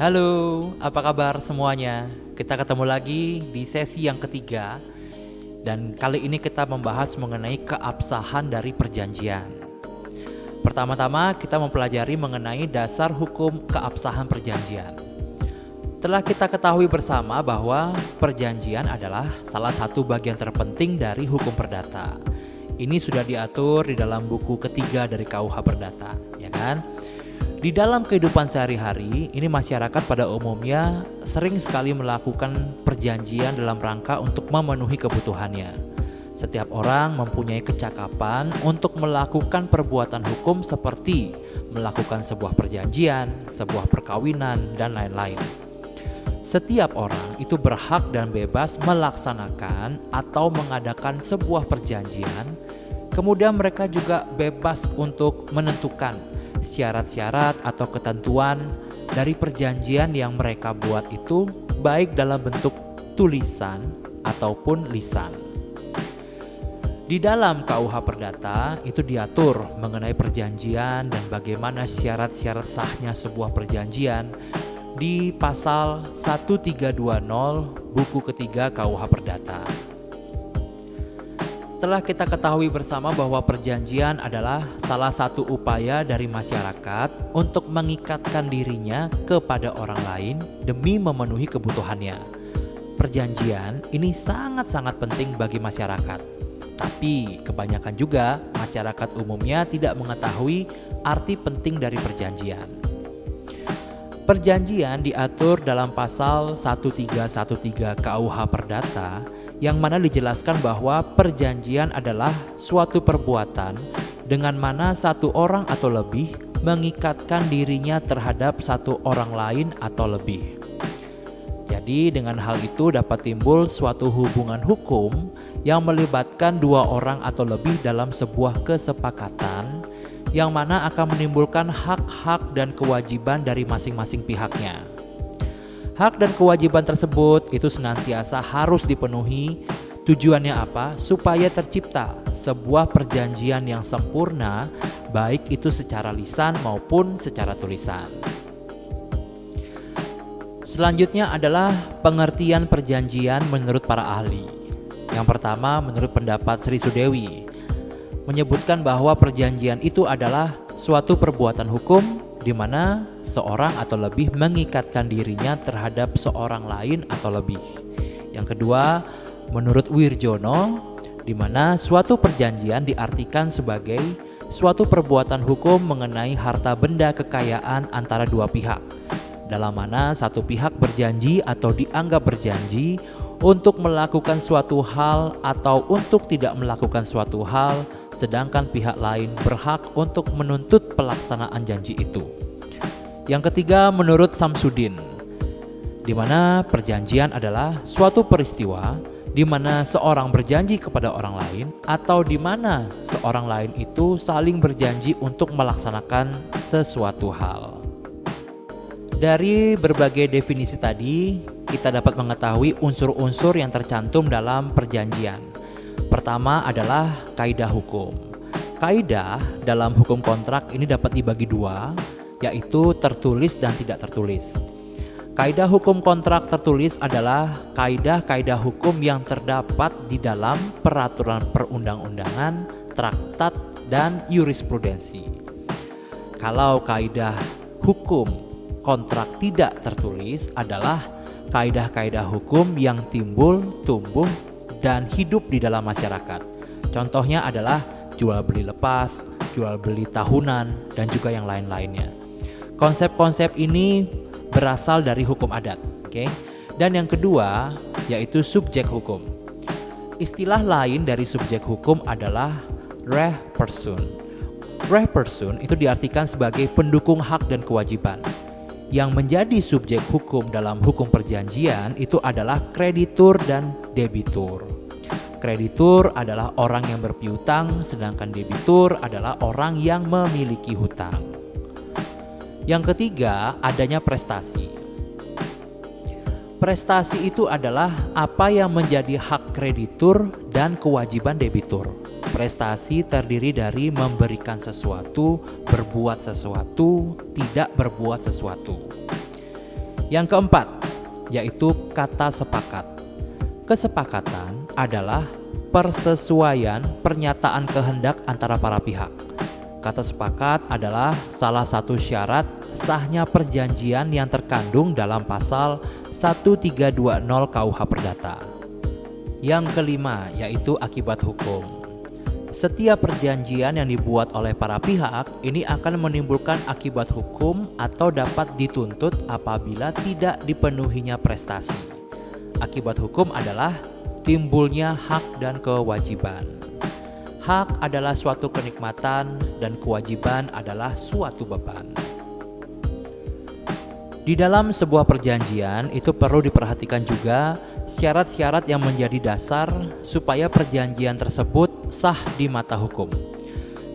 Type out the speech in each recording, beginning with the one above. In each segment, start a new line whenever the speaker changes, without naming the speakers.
Halo, apa kabar semuanya? Kita ketemu lagi di sesi yang ketiga dan kali ini kita membahas mengenai keabsahan dari perjanjian. Pertama-tama kita mempelajari mengenai dasar hukum keabsahan perjanjian. Telah kita ketahui bersama bahwa perjanjian adalah salah satu bagian terpenting dari hukum perdata. Ini sudah diatur di dalam buku ketiga dari KUH Perdata, ya kan? Di dalam kehidupan sehari-hari, ini masyarakat pada umumnya sering sekali melakukan perjanjian dalam rangka untuk memenuhi kebutuhannya. Setiap orang mempunyai kecakapan untuk melakukan perbuatan hukum seperti melakukan sebuah perjanjian, sebuah perkawinan, dan lain-lain. Setiap orang itu berhak dan bebas melaksanakan atau mengadakan sebuah perjanjian. Kemudian mereka juga bebas untuk menentukan syarat-syarat atau ketentuan dari perjanjian yang mereka buat itu, baik dalam bentuk tulisan ataupun lisan. Di dalam KUH Perdata itu diatur mengenai perjanjian dan bagaimana syarat-syarat sahnya sebuah perjanjian di pasal 1320 buku ketiga KUH Perdata. Telah kita ketahui bersama bahwa perjanjian adalah salah satu upaya dari masyarakat untuk mengikatkan dirinya kepada orang lain demi memenuhi kebutuhannya. Perjanjian ini sangat-sangat penting bagi masyarakat. Tapi kebanyakan juga masyarakat umumnya tidak mengetahui arti penting dari perjanjian. Perjanjian diatur dalam pasal 1313 KUH Perdata yang mana dijelaskan bahwa perjanjian adalah suatu perbuatan dengan mana satu orang atau lebih mengikatkan dirinya terhadap satu orang lain atau lebih. Jadi dengan hal itu dapat timbul suatu hubungan hukum yang melibatkan dua orang atau lebih dalam sebuah kesepakatan yang mana akan menimbulkan hak-hak dan kewajiban dari masing-masing pihaknya. Hak dan kewajiban tersebut itu senantiasa harus dipenuhi. Tujuannya apa? Supaya tercipta sebuah perjanjian yang sempurna, baik itu secara lisan maupun secara tulisan. Selanjutnya adalah pengertian perjanjian menurut para ahli. Yang pertama, menurut pendapat Sri Sudewi, menyebutkan bahwa perjanjian itu adalah suatu perbuatan hukum di mana seorang atau lebih mengikatkan dirinya terhadap seorang lain atau lebih. Yang kedua, menurut Wirjono, di mana suatu perjanjian diartikan sebagai suatu perbuatan hukum mengenai harta benda kekayaan antara dua pihak, dalam mana satu pihak berjanji atau dianggap berjanji untuk melakukan suatu hal atau untuk tidak melakukan suatu hal, sedangkan pihak lain berhak untuk menuntut pelaksanaan janji itu. Yang ketiga, menurut Samsudin, di mana perjanjian adalah suatu peristiwa di mana seorang berjanji kepada orang lain atau di mana seorang lain itu saling berjanji untuk melaksanakan sesuatu hal. Dari berbagai definisi tadi, kita dapat mengetahui unsur-unsur yang tercantum dalam perjanjian. Pertama adalah kaidah hukum. Kaidah dalam hukum kontrak ini dapat dibagi dua, yaitu tertulis dan tidak tertulis. Kaidah hukum kontrak tertulis adalah kaidah-kaidah hukum yang terdapat di dalam peraturan perundang-undangan, traktat, dan jurisprudensi. Kalau kaidah hukum kontrak tidak tertulis adalah kaidah-kaidah hukum yang timbul, tumbuh, dan hidup di dalam masyarakat. Contohnya adalah jual beli lepas, jual beli tahunan, dan juga yang lain-lainnya. Konsep-konsep ini berasal dari hukum adat, oke? Dan yang kedua yaitu subjek hukum. Istilah lain dari subjek hukum adalah reh person. Reh person itu diartikan sebagai pendukung hak dan kewajiban. Yang menjadi subjek hukum dalam hukum perjanjian itu adalah kreditur dan debitur. Kreditur adalah orang yang berpiutang, sedangkan debitur adalah orang yang memiliki hutang. Yang ketiga, adanya prestasi. Prestasi itu adalah apa yang menjadi hak kreditur dan kewajiban debitur. Prestasi terdiri dari memberikan sesuatu, berbuat sesuatu, tidak berbuat sesuatu. Yang keempat, yaitu kata sepakat. Kesepakatan adalah persesuaian pernyataan kehendak antara para pihak. Kata sepakat adalah salah satu syarat sahnya perjanjian yang terkandung dalam pasal 1320 KUH Perdata. Yang kelima, yaitu akibat hukum. Setiap perjanjian yang dibuat oleh para pihak ini akan menimbulkan akibat hukum atau dapat dituntut apabila tidak dipenuhinya prestasi. Akibat hukum adalah timbulnya hak dan kewajiban. Hak adalah suatu kenikmatan dan kewajiban adalah suatu beban. Di dalam sebuah perjanjian itu perlu diperhatikan juga syarat-syarat yang menjadi dasar supaya perjanjian tersebut sah di mata hukum.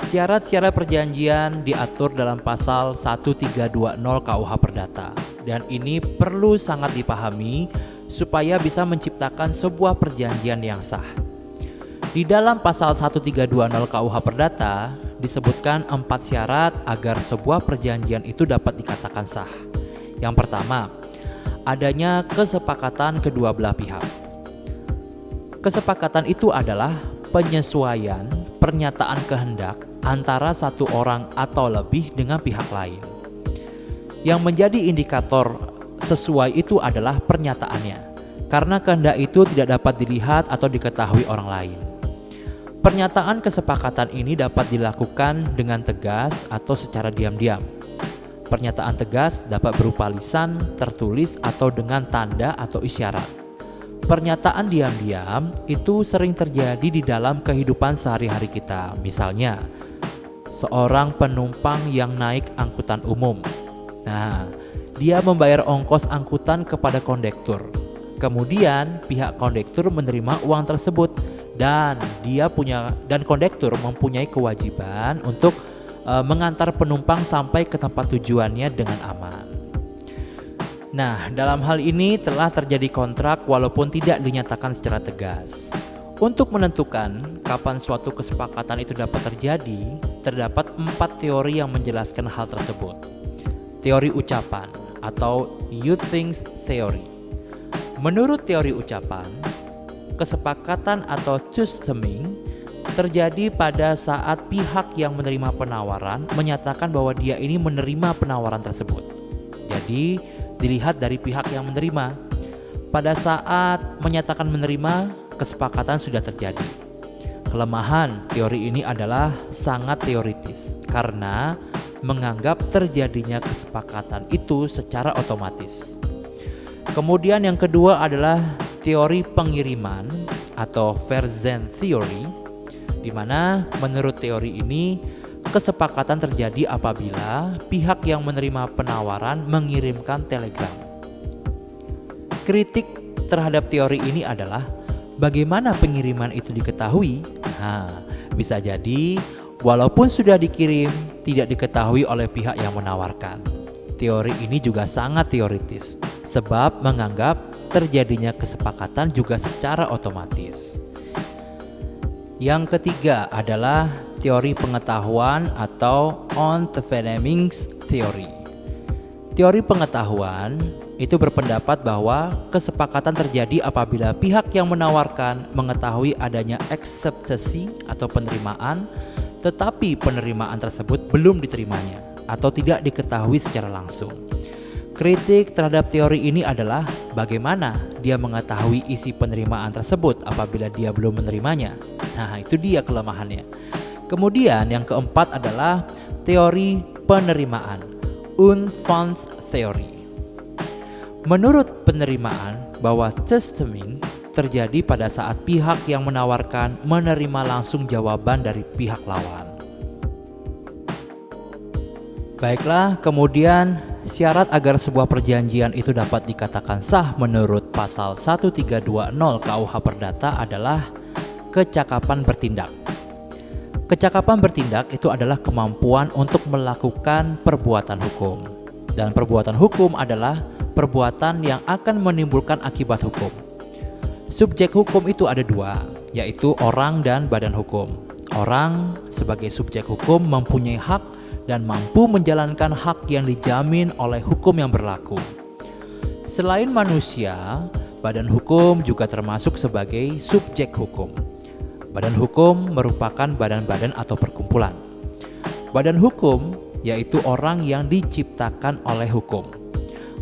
Syarat-syarat perjanjian diatur dalam pasal 1320 KUH Perdata dan ini perlu sangat dipahami supaya bisa menciptakan sebuah perjanjian yang sah. Di dalam pasal 1320 KUH Perdata disebutkan 4 syarat agar sebuah perjanjian itu dapat dikatakan sah. Yang pertama, adanya kesepakatan kedua belah pihak. Kesepakatan itu adalah penyesuaian pernyataan kehendak antara satu orang atau lebih dengan pihak lain. Yang menjadi indikator sesuai itu adalah pernyataannya, karena kehendak itu tidak dapat dilihat atau diketahui orang lain. Pernyataan kesepakatan ini dapat dilakukan dengan tegas atau secara diam-diam. Pernyataan tegas dapat berupa lisan, tertulis, atau dengan tanda atau isyarat. Pernyataan diam-diam itu sering terjadi di dalam kehidupan sehari-hari kita. Misalnya, seorang penumpang yang naik angkutan umum. Nah, dia membayar ongkos angkutan kepada kondektur. Kemudian pihak kondektur menerima uang tersebut dan kondektur mempunyai kewajiban untuk mengantar penumpang sampai ke tempat tujuannya dengan aman. Nah, dalam hal ini telah terjadi kontrak walaupun tidak dinyatakan secara tegas. Untuk menentukan kapan suatu kesepakatan itu dapat terjadi, terdapat 4 teori yang menjelaskan hal tersebut. Teori ucapan atau you think theory. Menurut teori ucapan, kesepakatan atau zustimmung terjadi pada saat pihak yang menerima penawaran menyatakan bahwa dia ini menerima penawaran tersebut. Jadi dilihat dari pihak yang menerima. Pada saat menyatakan menerima, kesepakatan sudah terjadi. Kelemahan teori ini adalah sangat teoritis karena menganggap terjadinya kesepakatan itu secara otomatis. Kemudian yang kedua adalah teori pengiriman atau Verzen theory, di mana menurut teori ini kesepakatan terjadi apabila pihak yang menerima penawaran mengirimkan telegram. Kritik terhadap teori ini adalah bagaimana pengiriman itu diketahui? Nah, bisa jadi walaupun sudah dikirim tidak diketahui oleh pihak yang menawarkan. Teori ini juga sangat teoritis sebab menganggap terjadinya kesepakatan juga secara otomatis. Yang ketiga adalah teori pengetahuan atau ontofenemings theory. Teori pengetahuan itu berpendapat bahwa kesepakatan terjadi apabila pihak yang menawarkan mengetahui adanya akseptasi atau penerimaan, tetapi penerimaan tersebut belum diterimanya atau tidak diketahui secara langsung. Kritik terhadap teori ini adalah bagaimana dia mengetahui isi penerimaan tersebut apabila dia belum menerimanya. Nah, itu dia kelemahannya. Kemudian yang keempat adalah teori penerimaan, Unfunds theory. Menurut penerimaan bahwa zustimmung terjadi pada saat pihak yang menawarkan menerima langsung jawaban dari pihak lawan. Baiklah, kemudian syarat agar sebuah perjanjian itu dapat dikatakan sah menurut pasal 1320 KUH Perdata adalah kecakapan bertindak. Kecakapan bertindak itu adalah kemampuan untuk melakukan perbuatan hukum. Dan perbuatan hukum adalah perbuatan yang akan menimbulkan akibat hukum. Subjek hukum itu ada 2, yaitu orang dan badan hukum. Orang sebagai subjek hukum mempunyai hak dan mampu menjalankan hak yang dijamin oleh hukum yang berlaku. Selain manusia, badan hukum juga termasuk sebagai subjek hukum. Badan hukum merupakan badan-badan atau perkumpulan. Badan hukum yaitu orang yang diciptakan oleh hukum.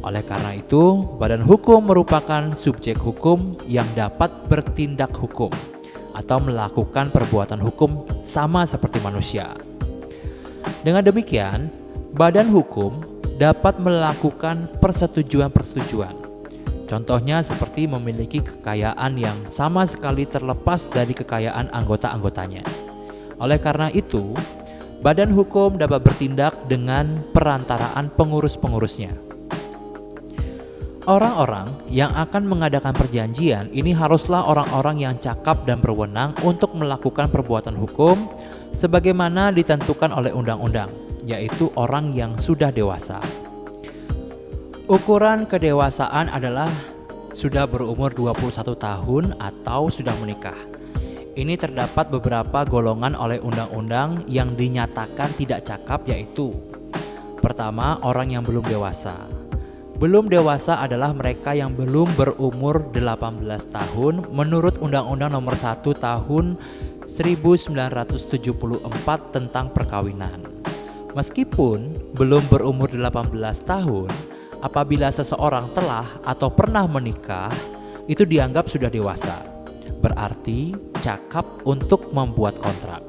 Oleh karena itu, badan hukum merupakan subjek hukum yang dapat bertindak hukum atau melakukan perbuatan hukum sama seperti manusia. Dengan demikian, badan hukum dapat melakukan persetujuan-persetujuan. Contohnya seperti memiliki kekayaan yang sama sekali terlepas dari kekayaan anggota-anggotanya. Oleh karena itu, badan hukum dapat bertindak dengan perantaraan pengurus-pengurusnya. Orang-orang yang akan mengadakan perjanjian ini haruslah orang-orang yang cakap dan berwenang untuk melakukan perbuatan hukum sebagaimana ditentukan oleh undang-undang, yaitu orang yang sudah dewasa. Ukuran kedewasaan adalah sudah berumur 21 tahun atau sudah menikah. Ini terdapat beberapa golongan oleh undang-undang yang dinyatakan tidak cakap, yaitu pertama, orang yang belum dewasa. Belum dewasa adalah mereka yang belum berumur 18 tahun menurut Undang-Undang Nomor 1 Tahun 1974 tentang perkawinan. Meskipun belum berumur 18 tahun, apabila seseorang telah atau pernah menikah, itu dianggap sudah dewasa. Berarti cakap untuk membuat kontrak.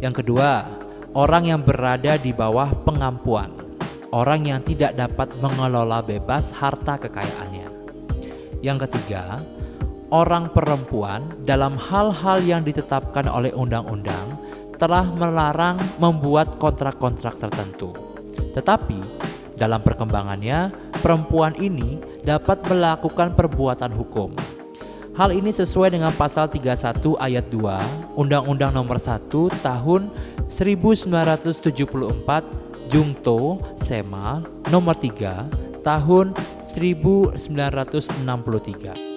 Yang kedua, orang yang berada di bawah pengampuan. Orang yang tidak dapat mengelola bebas harta kekayaannya. Yang ketiga, orang perempuan dalam hal-hal yang ditetapkan oleh undang-undang telah melarang membuat kontrak-kontrak tertentu. Tetapi dalam perkembangannya, perempuan ini dapat melakukan perbuatan hukum. Hal ini sesuai dengan pasal 31 ayat 2 Undang-Undang Nomor 1 Tahun 1974 Jungto Sema Nomor 3 Tahun 1963.